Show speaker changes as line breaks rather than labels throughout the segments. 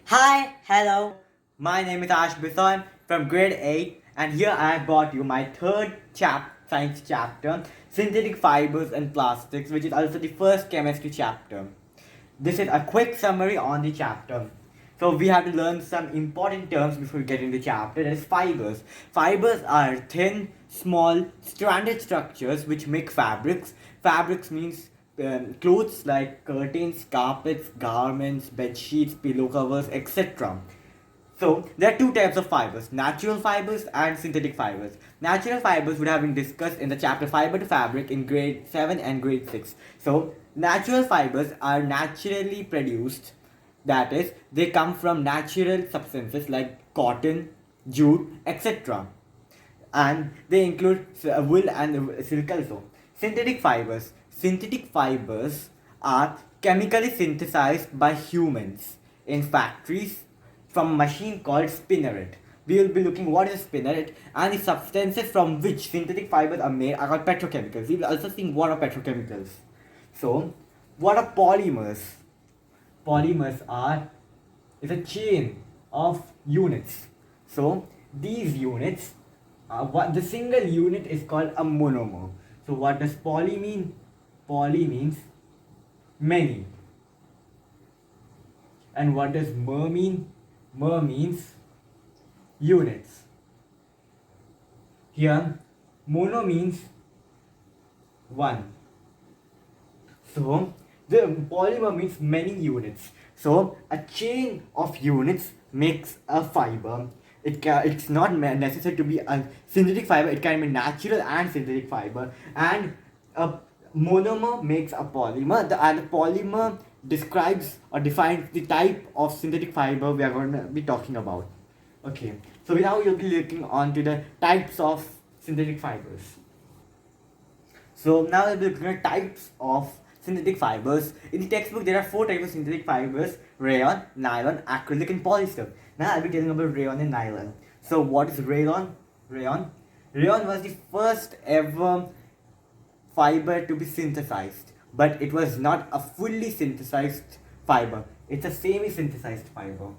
Hi, hello. My name is Ash Bison from grade 8, and here I brought you my third science chapter, synthetic fibers and plastics, which is also the first chemistry chapter. This is a quick summary on the chapter. So we have to learn some important terms before we get into the chapter. That is fibers. Fibers are thin, small, stranded structures which make fabrics. Fabrics means clothes like curtains, carpets, garments, bed sheets, pillow covers, etc. So there are two types of fibers, natural fibers and synthetic fibers. Natural fibers would have been discussed in the chapter fiber to fabric in grade 7 and grade 6. So natural fibers are naturally produced, that is, they come from natural substances like cotton, jute, etc. And they include wool and silk also. Synthetic fibers. Synthetic fibers are chemically synthesized by humans in factories from a machine called spinneret. We will be looking what is a spinneret and the substances from which synthetic fibers are made are called petrochemicals. We will also see what are petrochemicals. So, what are polymers? Polymers are is a chain of units. So these units, what the single unit is called a monomer. So what does poly mean? Poly means many. And what does mer mean? Mer means units. Here, mono means one. So the polymer means many units. So a chain of units makes a fiber. It's not necessary to be a synthetic fiber. It can be natural and synthetic fiber. And a monomer makes a polymer. And the polymer describes or defines the type of synthetic fiber we are going to be talking about. Okay. So now we'll be looking on to the types of synthetic fibers. So now we'll be looking at types of synthetic fibers. In the textbook, there are four types of synthetic fibers: rayon, nylon, acrylic, and polyester. Now I'll be telling about rayon and nylon. So what is rayon? Rayon? Rayon was the first ever fiber to be synthesized, but it was not a fully synthesized fiber. It's a semi-synthesized fiber.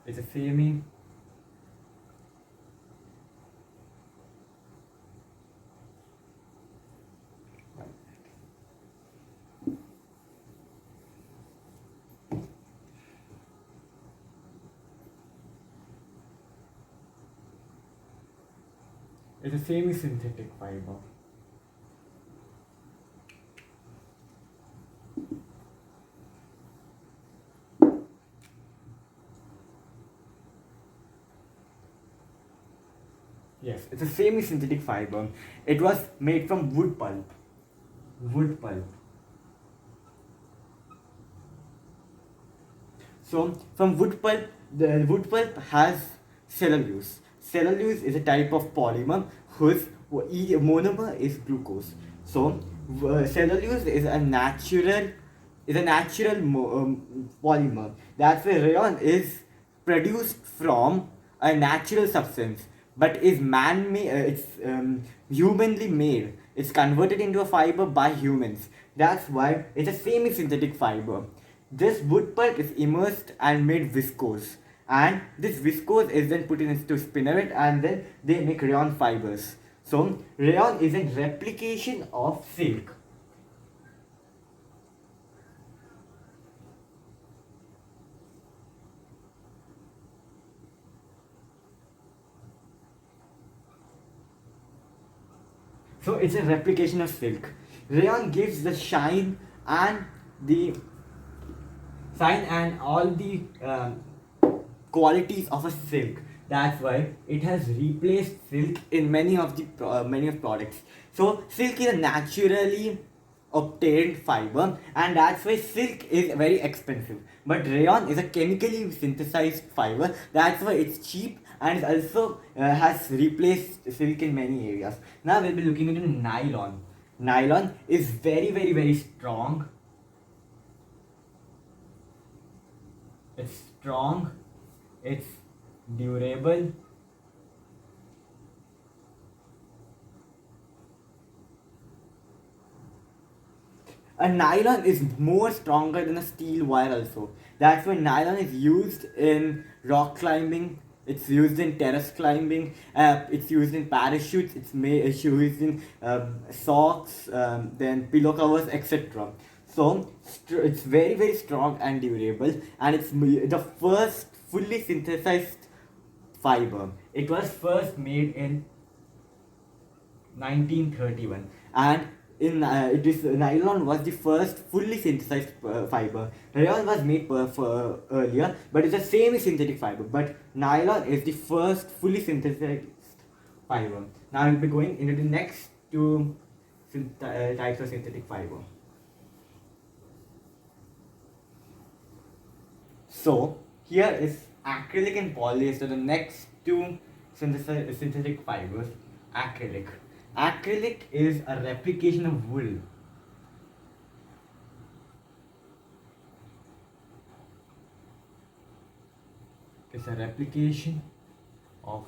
It's a semi. It's a semi-synthetic fiber. Yes, it's a semi-synthetic fiber. It was made from wood pulp. Wood pulp. So from wood pulp, the wood pulp has cellulose. Cellulose is a type of polymer whose monomer is glucose. So cellulose is a natural polymer. That's why rayon is produced from a natural substance, but is man-made. It's humanly made. It's converted into a fiber by humans. That's why it's a semi-synthetic fiber. This wood pulp is immersed and made viscose, and this viscose is then put into spinneret, and then they make rayon fibers. So rayon is a replication of silk. So it's a replication of silk. Rayon gives the shine and the all the qualities of a silk. That's why it has replaced silk in many of the products. So silk is a naturally obtained fiber, and that's why silk is very expensive. But rayon is a chemically synthesized fiber. That's why it's cheap, and it also has replaced silk in many areas. Now we'll be looking into nylon. Nylon is very strong. It's strong, it's durable, a nylon is more stronger than a steel wire also. That's why nylon is used in rock climbing. It's used in terrace climbing. It's used in parachutes. It's used in socks, then pillow covers, etc. So it's very strong and durable, and it's the first fully synthesized fiber. It was first made in 1931, and in it is nylon was the first fully synthesized fiber. Rayon was made for earlier, but it's the same as synthetic fiber. But nylon is the first fully synthesized fiber. Now I'll be going into the next two types of synthetic fiber. So here is acrylic and polyester, the next two synthetic fibers. Acrylic. Acrylic is a replication of wool. It's a replication of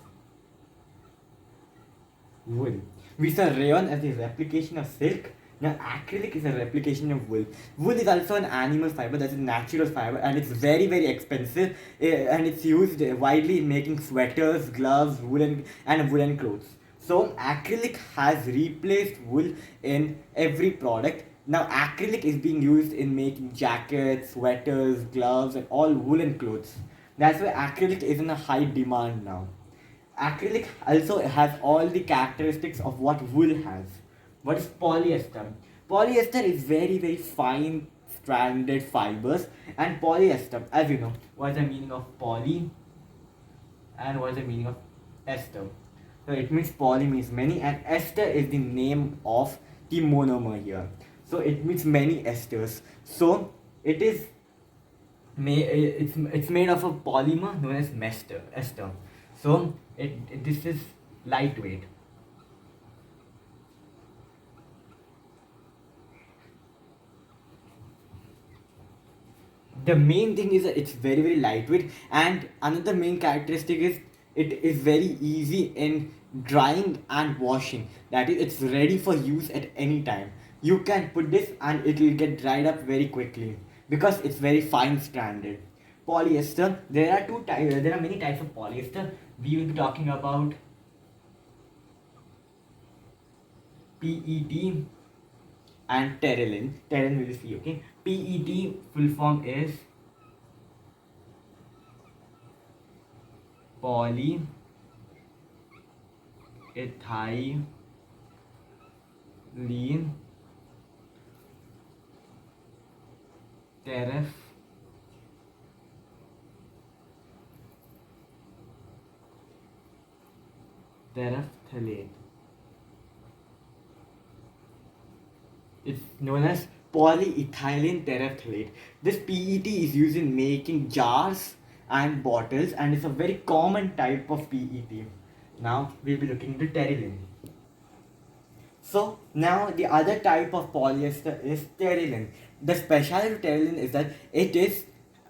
wool. We saw rayon as a replication of silk. Now acrylic is a replication of wool. Wool is also an animal fiber, that's a natural fiber, and it's very expensive, and it's used widely in making sweaters, gloves, woolen clothes. So acrylic has replaced wool in every product. Now acrylic is being used in making jackets, sweaters, gloves, and all woolen clothes. That's why acrylic is in a high demand now. Acrylic also has all the characteristics of what wool has. What is polyester? Polyester is very fine stranded fibers, and polyester, as you know, what's the meaning of poly and what's the meaning of ester? So it means poly means many, and ester is the name of the monomer here. So it means many esters. So it is it's made of a polymer known as ester. So this is lightweight. The main thing is that it's very lightweight, and another main characteristic is it is very easy in drying and washing. That is, it's ready for use at any time. You can put this and it will get dried up very quickly because it's very fine stranded. Polyester, there are two types, there are many types of polyester. We will be talking about PET and Terylene. Terylene we will see, okay? PET full form is polyethylene terephthalate. It's known as polyethylene terephthalate. This PET is used in making jars and bottles, and it's a very common type of PET. Now we'll be looking into terylene. So now the other type of polyester is terylene. The specialty of terylene is that it is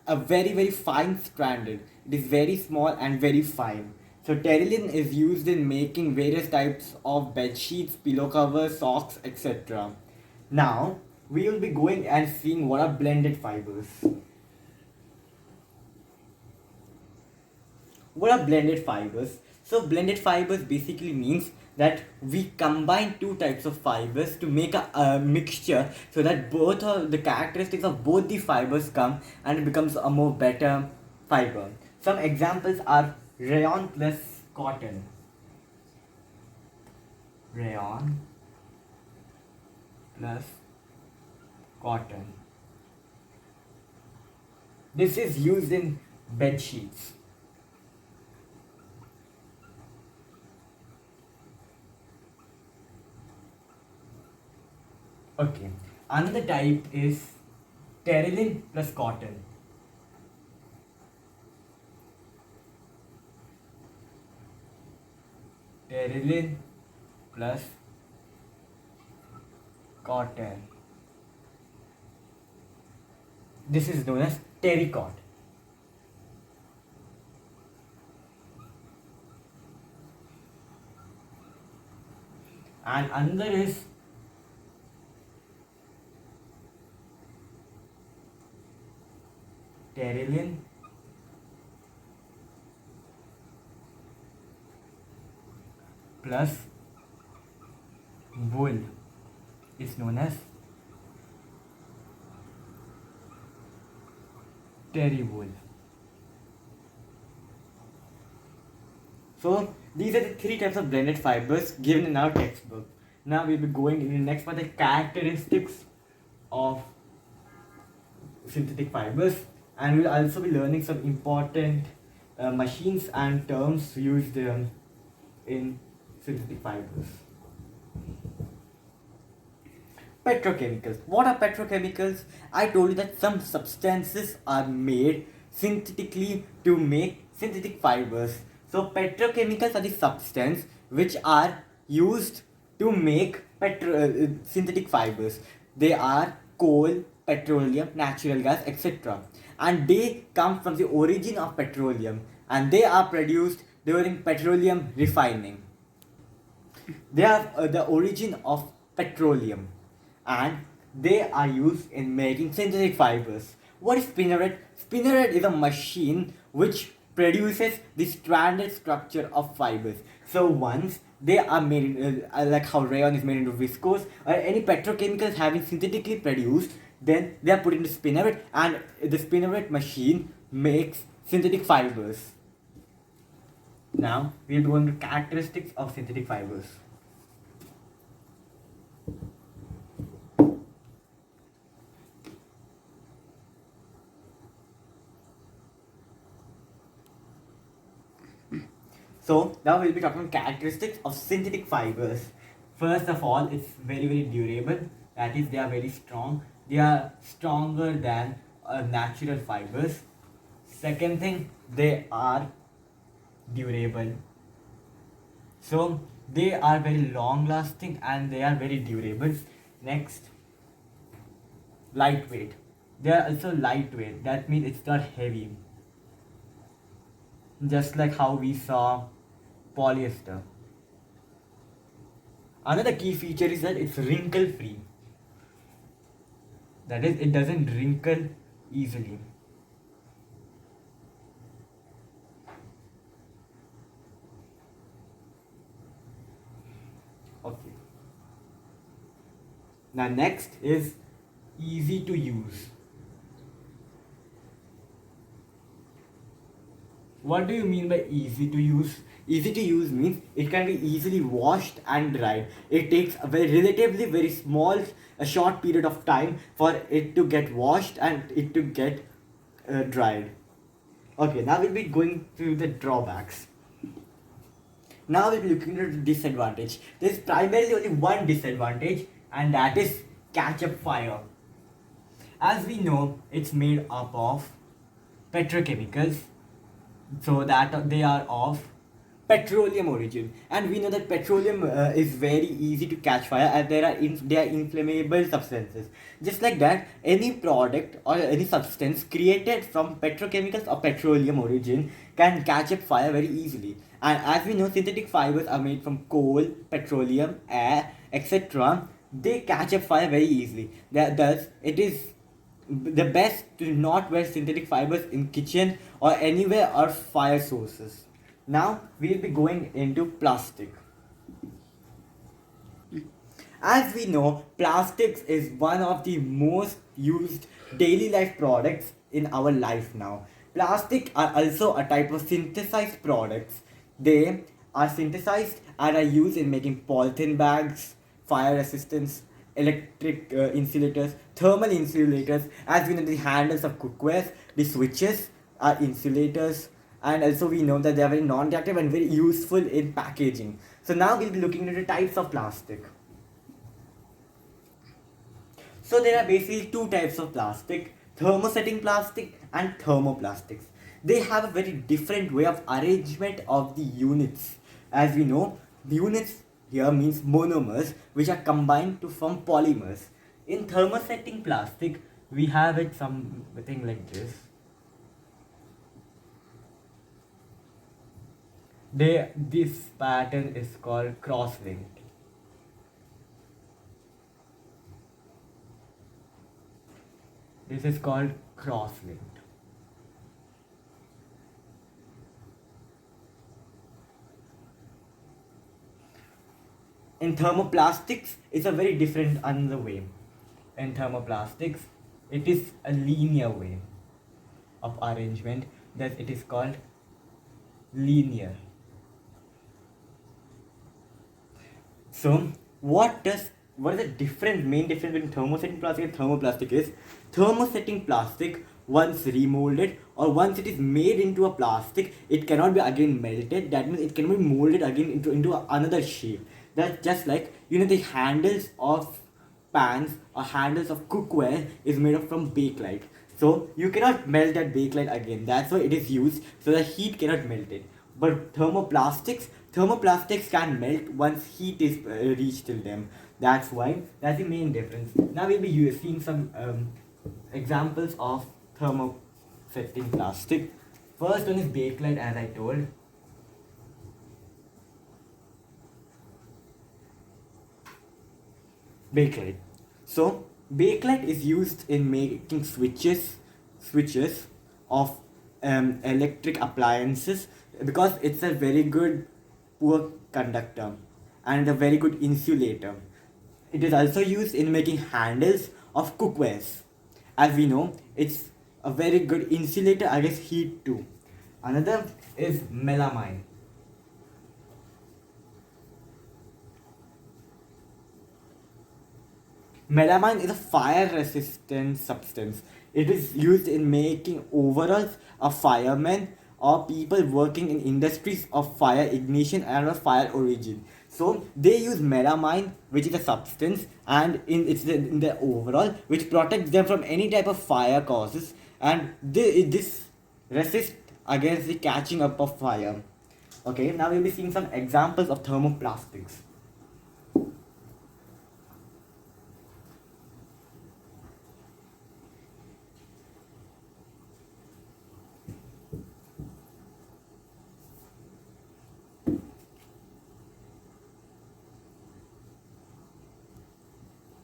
a very fine stranded. It is very small and very fine. So terylene is used in making various types of bed sheets, pillow covers, socks, etc. Now we will be going and seeing what are blended fibers. What are blended fibers? So blended fibers basically means that we combine two types of fibers to make a mixture, so that both of the characteristics of both the fibers come and it becomes a more better fiber. Some examples are rayon plus cotton. Rayon plus cotton. This is used in bed sheets. Okay, another type is terylene plus cotton. Terylene plus cotton. This is known as terrycot. And another is Pterilin plus wool is known as terry wool. So these are the three types of blended fibers given in our textbook. Now we'll be going in the next for the characteristics of synthetic fibers, and we'll also be learning some important machines and terms used in synthetic fibers. Petrochemicals. What are petrochemicals? I told you that some substances are made synthetically to make synthetic fibers. So petrochemicals are the substance which are used to make synthetic fibers. They are coal, petroleum, natural gas, etc. And they come from the origin of petroleum, and they are produced during petroleum refining. They are the origin of petroleum, and they are used in making synthetic fibers. What is spinneret? Spinneret is a machine which produces the stranded structure of fibers. So once they are made, like how rayon is made into viscose or any petrochemicals having synthetically produced, then they are put into spinneret, and the spinneret machine makes synthetic fibers. Now we are going to characteristics of synthetic fibers. So now we'll be talking characteristics of synthetic fibers. First of all, it's very durable. That is, they are very strong. They are stronger than natural fibers. Second thing, they are durable. So they are very long lasting and they are very durable. Next, lightweight. They are also lightweight. That means it's not heavy. Just like how we saw polyester. Another key feature is that it's wrinkle free. That is, it doesn't wrinkle easily. Okay. Now next is easy to use. What do you mean by easy to use? Easy to use means it can be easily washed and dried. It takes a relatively very small, a short period of time for it to get washed and it to get dried. Okay, now we'll be going through the drawbacks. Now we'll be looking at the disadvantage. There's primarily only one disadvantage, and that is catch up fire. As we know, it's made up of petrochemicals, so that they are of petroleum origin, and we know that petroleum is very easy to catch fire, and they are inflammable substances. Just like that, any product or any substance created from petrochemicals or petroleum origin can catch up fire very easily. And as we know, synthetic fibers are made from coal, petroleum, air, etc. They catch up fire very easily. Thus it is the best to not wear synthetic fibers in kitchen or anywhere or fire sources. Now we'll be going into plastic. As we know, plastics is one of the most used daily life products in our life now. Plastic are also a type of synthesized products. They are synthesized and are used in making polythene bags, fire resistance, electric insulators, thermal insulators. As we know, the handles of cookwares, the switches are insulators, and also we know that they are very non-reactive and very useful in packaging. So now we'll be looking at the types of plastic. So there are basically two types of plastic: thermosetting plastic and thermoplastics. They have a very different way of arrangement of the units. As we know, the units here means monomers which are combined to form polymers. In thermosetting plastic, we have it something like this. This pattern is called cross-linked. This is called cross-linked. In thermoplastics, it's a very different another way. In thermoplastics, it is a linear way of arrangement, that it is called linear. So what is the main difference between thermosetting plastic and thermoplastic is thermosetting plastic, once remolded or once it is made into a plastic, it cannot be again melted. That means it can be molded again into another shape. That's just like the handles of pans or handles of cookware is made of from bakelite. So you cannot melt that bakelite again. That's why it is used, so the heat cannot melt it. But thermoplastics can melt once heat is reached till them. That's the main difference. Now we'll be seeing some examples of thermosetting plastic. First one is bakelite, as I told. Bakelite. So bakelite is used in making switches of electric appliances, because it's a very good poor conductor and a very good insulator. It is also used in making handles of cookwares. As we know, it's a very good insulator against heat too. Another is melamine. Melamine is a fire resistant substance. It is used in making overalls of firemen or people working in industries of fire ignition and of fire origin. So they use melamine, which is a substance, and in the overall, which protects them from any type of fire causes, and this resists against the catching up of fire. Okay, now we'll be seeing some examples of thermoplastics.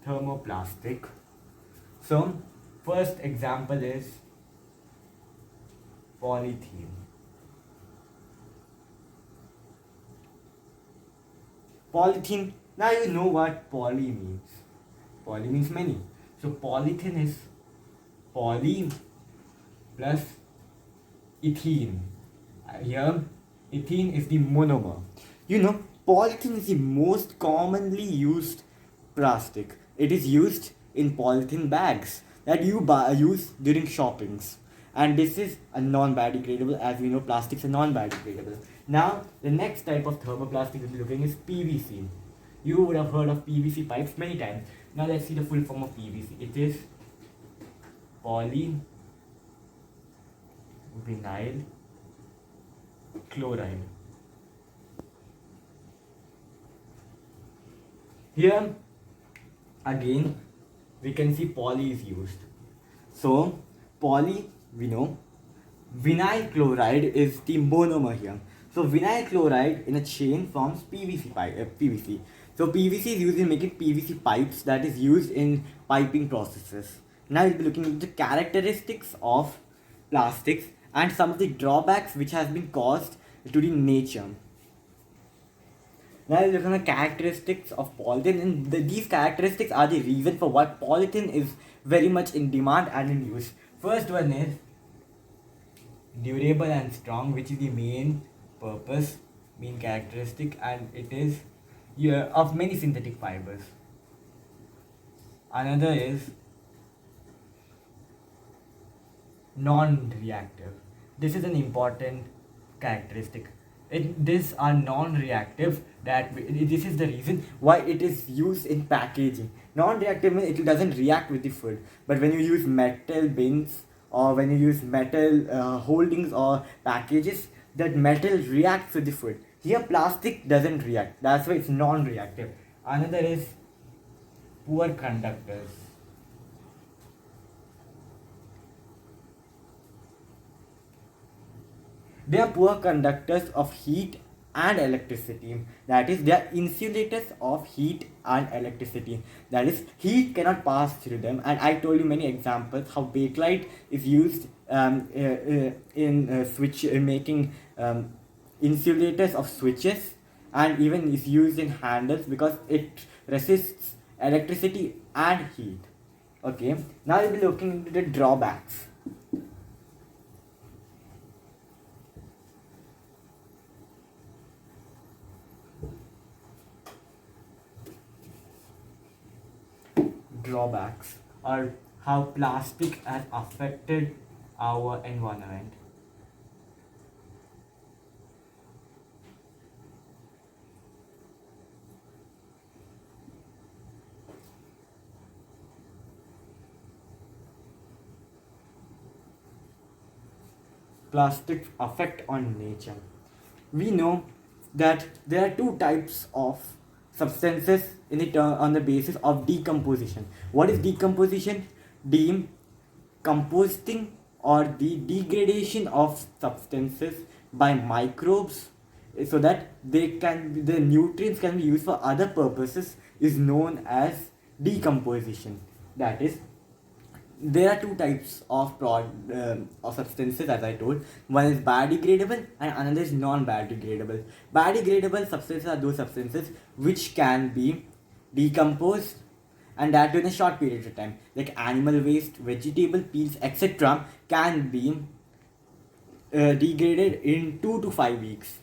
Thermoplastic. So, first example is polythene. Polythene. Now you know what poly means. Poly means many. So polythene is poly plus ethene. Here, ethene is the monomer. Polythene is the most commonly used plastic. It is used in polythene bags that you use during shoppings. And this is a non-biodegradable, as we know plastics are non-biodegradable. Now, the next type of thermoplastic we'll be looking is PVC. You would have heard of PVC pipes many times. Now let's see the full form of PVC. It is polyvinyl chloride. Here again we can see poly is used. So poly, we know, vinyl chloride is the monomer here. So vinyl chloride in a chain forms PVC. So PVC is used in making PVC pipes, that is used in piping processes. Now we'll be looking at the characteristics of plastics and some of the drawbacks which has been caused to the nature. Now we'll look at the characteristics of polythene, and these characteristics are the reason for why polythene is very much in demand and in use. First one is durable and strong, which is the main characteristic, and it is of many synthetic fibers. Another is non-reactive. This is an important characteristic. These are non-reactive. This is the reason why it is used in packaging. Non-reactive means it doesn't react with the food. But when you use metal bins or when you use metal holdings or packages, that metal reacts with the food. Here plastic doesn't react. That's why it's non-reactive. Another is poor conductors. They are poor conductors of heat and electricity. That is, they are insulators of heat and electricity. That is, heat cannot pass through them. And I told you many examples how bakelite is used in making insulators of switches, and even is used in handles because it resists electricity and heat. Okay, now we'll be looking into the drawbacks. Drawbacks or how plastic has affected our environment. Plastic effect on nature. We know that there are two types of substances in it on the basis of decomposition. What is decomposition? Decomposting or the degradation of substances by microbes so that the nutrients can be used for other purposes is known as decomposition. That is, there are two types of substances, as I told. One is biodegradable and another is non-biodegradable. Biodegradable substances are those substances which can be decomposed, and that in a short period of time. Like animal waste, vegetable peels, etc., can be degraded in 2 to 5 weeks.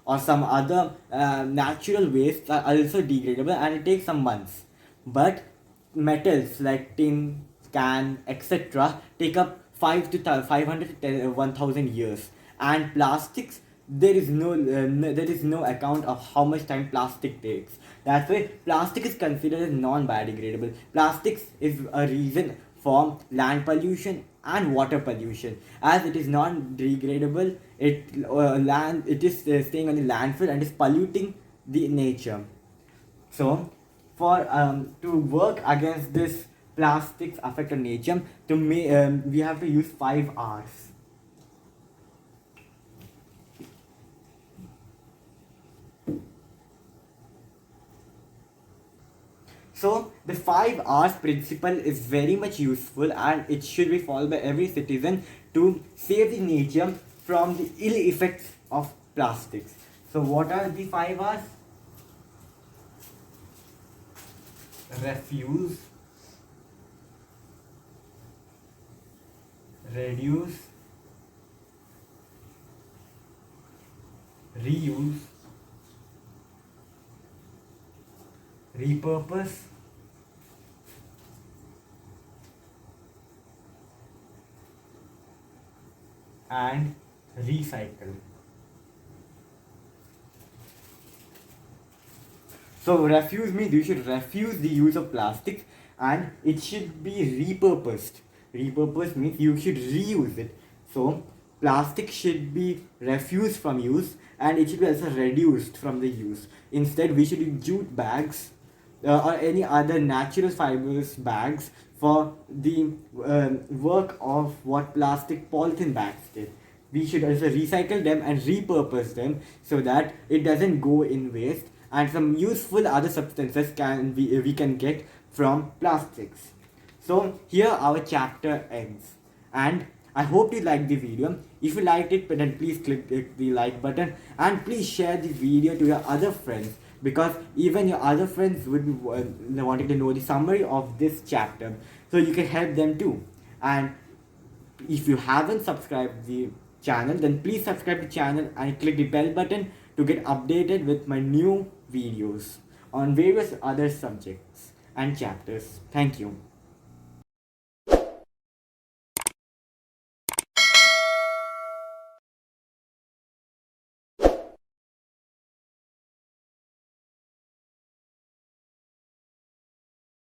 Or some other natural wastes are also degradable and it takes some months. But metals like tin, can, etc., take up 500 to 1000 years. And plastics, there is no account of how much time plastic takes. That's why plastic is considered as non-biodegradable. Plastics is a reason for land pollution and water pollution, as it is non-degradable. It is staying on the landfill and is polluting the nature. So, for to work against this plastics affect on nature, we have to use 5 R's. So the 5 R's principle is very much useful and it should be followed by every citizen to save the nature from the ill effects of plastics. So what are the 5 R's? Refuse, reduce, reuse, repurpose, and recycle. So refuse means you should refuse the use of plastic and it should be repurposed. Repurpose means you should reuse it. So plastic should be refused from use and it should be also reduced from the use. Instead, we should use jute bags or any other natural fibers bags for the work of what plastic polythene bags did. We should also recycle them and repurpose them so that it doesn't go in waste, and some useful other substances we can get from plastics. So here our chapter ends, and I hope you liked the video. If you liked it, then please click the like button and please share the video to your other friends, because even your other friends would be wanting to know the summary of this chapter, so you can help them too. And if you haven't subscribed the channel, then please subscribe the channel and click the bell button to get updated with my new videos on various other subjects and chapters. Thank you.